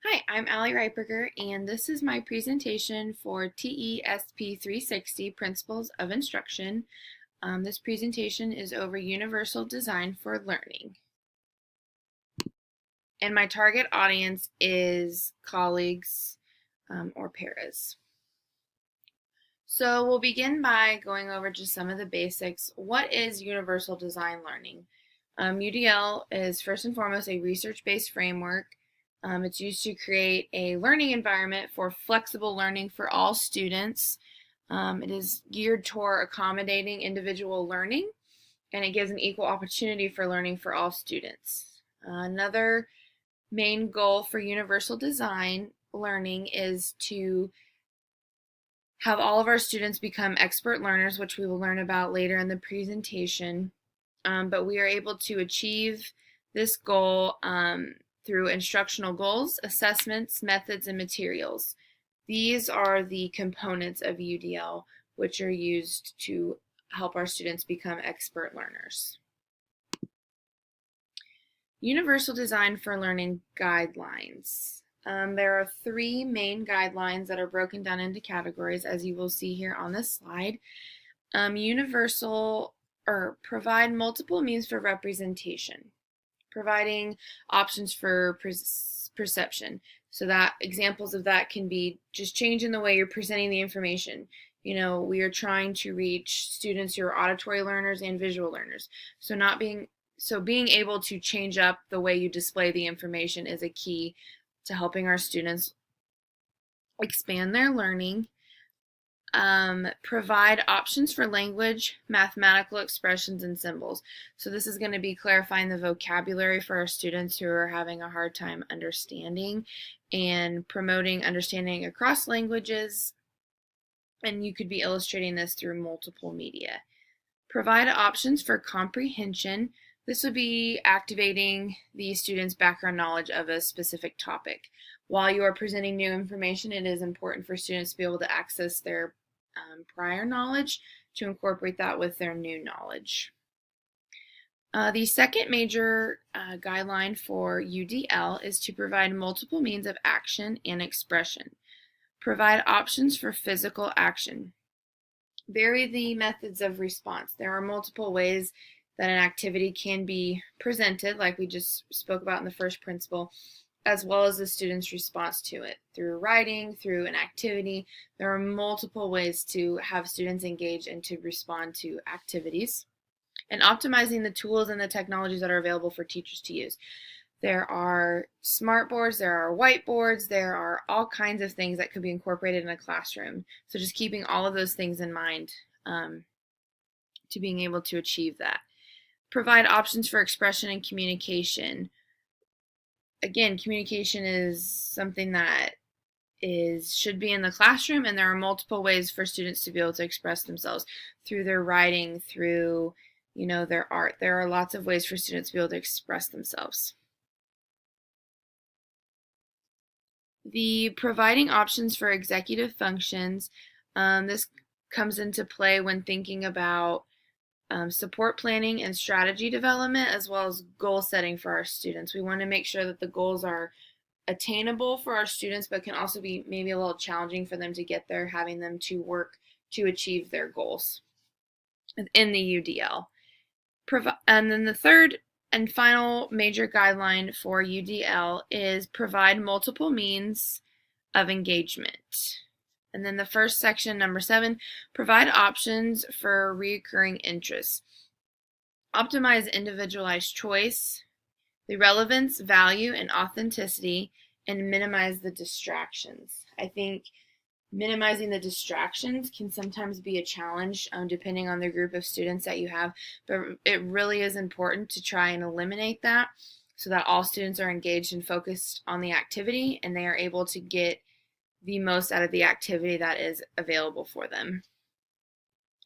Hi, I'm Allie Reiperger, and this is my presentation for TESP360 Principles of Instruction. This presentation is over Universal Design for Learning. And my target audience is colleagues or paras. So we'll begin by going over just some of the basics. What is Universal Design Learning? UDL is first and foremost a research-based framework. It's used to create a learning environment for flexible learning for all students. It is geared toward accommodating individual learning, and it gives an equal opportunity for learning for all students. Another main goal for universal design learning is to have all of our students become expert learners, which we will learn about later in the presentation. But we are able to achieve this goal through instructional goals, assessments, methods, and materials. These are the components of UDL, which are used to help our students become expert learners. Universal Design for Learning Guidelines. There are three main guidelines that are broken down into categories, as you will see here on this slide. Provide multiple means for representation, providing options for perception. So that examples of that can be just changing the way you're presenting the information. We are trying to reach students who are auditory learners and visual learners. So being able to change up the way you display the information is a key to helping our students expand their learning. Provide options for language, mathematical expressions, and symbols. So this is going to be clarifying the vocabulary for our students who are having a hard time understanding and promoting understanding across languages. And you could be illustrating this through multiple media. Provide options for comprehension. This would be activating the student's background knowledge of a specific topic. While you are presenting new information, it is important for students to be able to access their prior knowledge to incorporate that with their new knowledge. The second major guideline for UDL is to provide multiple means of action and expression. Provide options for physical action. Vary the methods of response. There are multiple ways that an activity can be presented, like we just spoke about in the first principle, as well as the student's response to it through writing, through an activity. There are multiple ways to have students engage and to respond to activities. And optimizing the tools and the technologies that are available for teachers to use. There are smart boards, there are whiteboards, there are all kinds of things that could be incorporated in a classroom. So just keeping all of those things in mind to being able to achieve that. Provide options for expression and communication. Again, communication is something that should be in the classroom, and there are multiple ways for students to be able to express themselves through their writing, through their art. There are lots of ways for students to be able to express themselves. The providing options for executive functions, this comes into play when thinking about support planning and strategy development, as well as goal setting for our students. We want to make sure that the goals are attainable for our students, but can also be maybe a little challenging for them to get there, having them to work to achieve their goals in the UDL. And then the third and final major guideline for UDL is provide multiple means of engagement. And then the first section, number 7, provide options for recurring interests. Optimize individualized choice, the relevance, value, and authenticity, and minimize the distractions. I think minimizing the distractions can sometimes be a challenge depending on the group of students that you have, but it really is important to try and eliminate that so that all students are engaged and focused on the activity and they are able to get the most out of the activity that is available for them.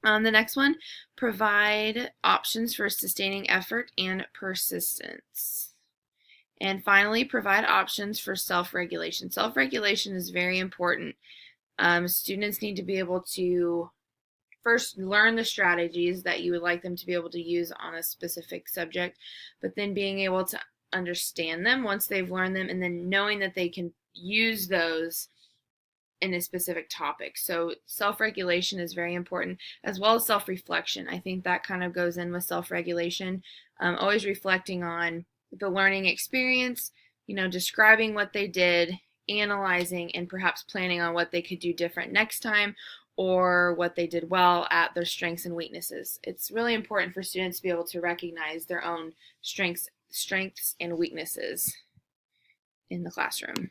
The next one, provide options for sustaining effort and persistence. And finally, provide options for self-regulation. Self-regulation is very important. Students need to be able to first learn the strategies that you would like them to be able to use on a specific subject, but then being able to understand them once they've learned them, and then knowing that they can use those in a specific topic. So self-regulation is very important, as well as self-reflection. I think that kind of goes in with self-regulation, always reflecting on the learning experience, describing what they did, analyzing, and perhaps planning on what they could do different next time, or what they did well at their strengths and weaknesses. It's really important for students to be able to recognize their own strengths and weaknesses in the classroom.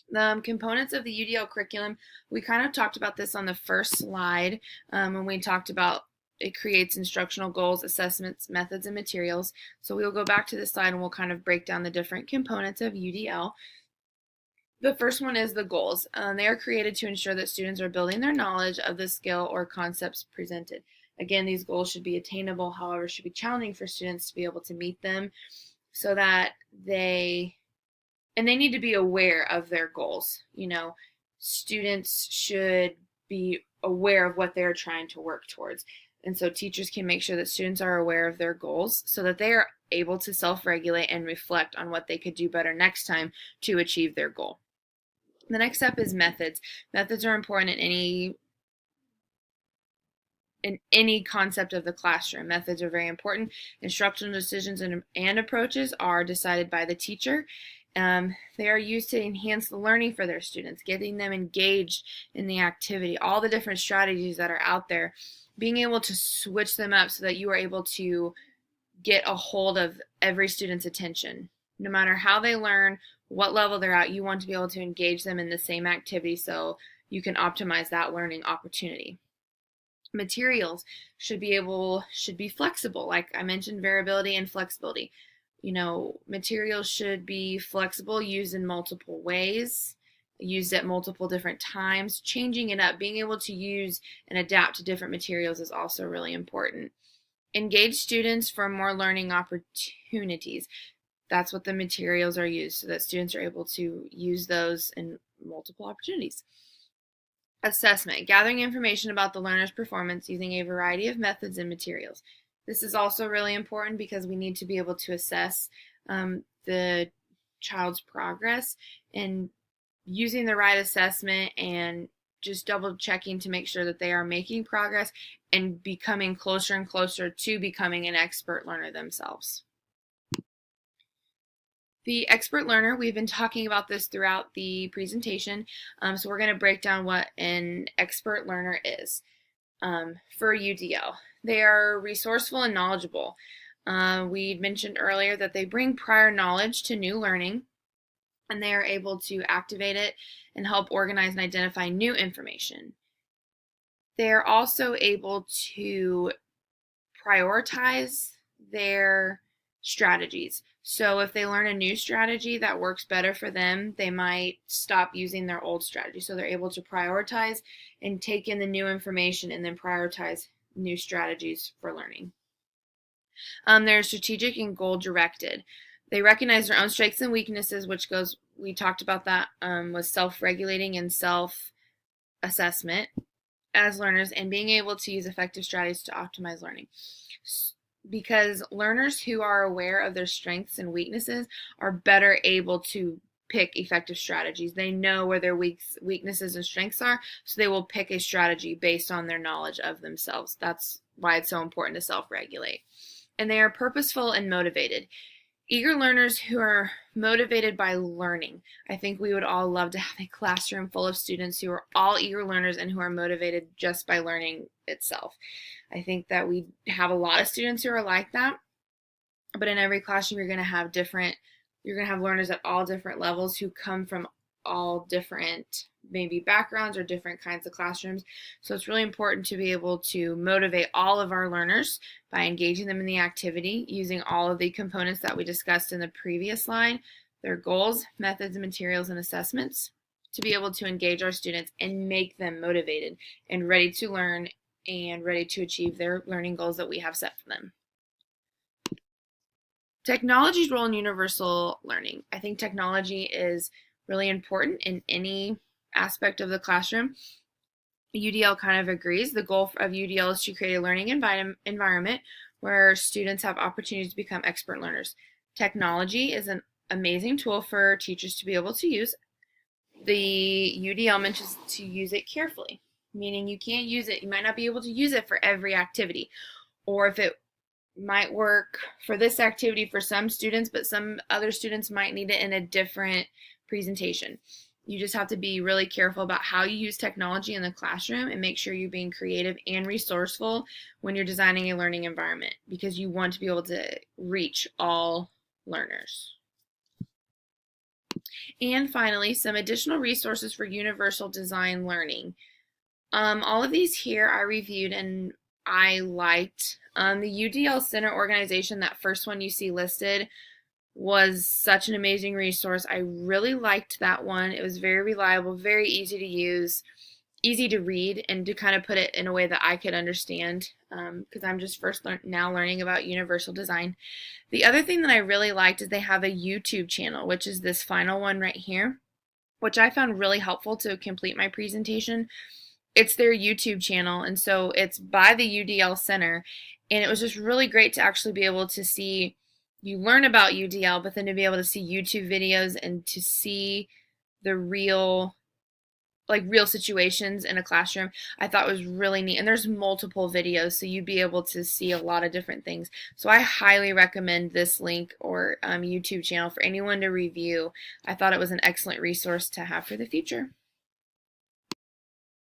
The components of the UDL curriculum, we kind of talked about this on the first slide when we talked about it creates instructional goals, assessments, methods, and materials. So we'll go back to this slide and we'll kind of break down the different components of UDL. The first one is the goals. They are created to ensure that students are building their knowledge of the skill or concepts presented. Again, these goals should be attainable, however, should be challenging for students to be able to meet them so that they need to be aware of their goals. Students should be aware of what they're trying to work towards. And so teachers can make sure that students are aware of their goals so that they are able to self-regulate and reflect on what they could do better next time to achieve their goal. The next step is methods. Methods are important in any concept of the classroom. Methods are very important. Instructional decisions and approaches are decided by the teacher. They are used to enhance the learning for their students, getting them engaged in the activity, all the different strategies that are out there, being able to switch them up so that you are able to get a hold of every student's attention. No matter how they learn, what level they're at, you want to be able to engage them in the same activity so you can optimize that learning opportunity. Materials should be flexible. Like I mentioned, variability and flexibility. Materials should be flexible, used in multiple ways, used at multiple different times. Changing it up, being able to use and adapt to different materials is also really important. Engage students for more learning opportunities. That's what the materials are used, so that students are able to use those in multiple opportunities. Assessment, gathering information about the learner's performance using a variety of methods and materials. This is also really important because we need to be able to assess the child's progress, and using the right assessment and just double checking to make sure that they are making progress and becoming closer and closer to becoming an expert learner themselves. The expert learner, we've been talking about this throughout the presentation, so we're going to break down what an expert learner is for UDL. They are resourceful and knowledgeable. We mentioned earlier that they bring prior knowledge to new learning, and they are able to activate it and help organize and identify new information. They are also able to prioritize their strategies. So if they learn a new strategy that works better for them, they might stop using their old strategy. So they're able to prioritize and take in the new information and then prioritize new strategies for learning. They're strategic and goal directed. They recognize their own strengths and weaknesses, we talked about that with self-regulating and self-assessment as learners, and being able to use effective strategies to optimize learning. Because learners who are aware of their strengths and weaknesses are better able to pick effective strategies. They know where their weaknesses and strengths are, so they will pick a strategy based on their knowledge of themselves. That's why it's so important to self-regulate. And they are purposeful and motivated. Eager learners who are motivated by learning. I think we would all love to have a classroom full of students who are all eager learners and who are motivated just by learning itself. I think that we have a lot of students who are like that, but in every classroom you're going to have learners at all different levels who come from all different maybe backgrounds or different kinds of classrooms. So it's really important to be able to motivate all of our learners by engaging them in the activity using all of the components that we discussed in the previous slide, their goals, methods, and materials, and assessments, to be able to engage our students and make them motivated and ready to learn and ready to achieve their learning goals that we have set for them. Technology's role in universal learning. I think technology is really important in any aspect of the classroom. UDL kind of agrees. The goal of UDL is to create a learning environment where students have opportunities to become expert learners. Technology is an amazing tool for teachers to be able to use. The UDL mentions to use it carefully, meaning you can't use it, you might not be able to use it for every activity, or if it might work for this activity for some students, but some other students might need it in a different presentation. You just have to be really careful about how you use technology in the classroom and make sure you're being creative and resourceful when you're designing a learning environment, because you want to be able to reach all learners. And finally, some additional resources for universal design learning. All of these here I reviewed and I liked. The UDL Center organization, that first one you see listed, was such an amazing resource. I really liked that one. It was very reliable, very easy to use, easy to read, and to kind of put it in a way that I could understand, because I'm just now learning about universal design. The other thing that I really liked is they have a YouTube channel, which is this final one right here, which I found really helpful to complete my presentation. It's their YouTube channel, and so it's by the UDL Center, and it was just really great to actually be able to see, you learn about UDL, but then to be able to see YouTube videos and to see the real situations in a classroom, I thought was really neat. And there's multiple videos, so you'd be able to see a lot of different things. So I highly recommend this link or YouTube channel for anyone to review. I thought it was an excellent resource to have for the future.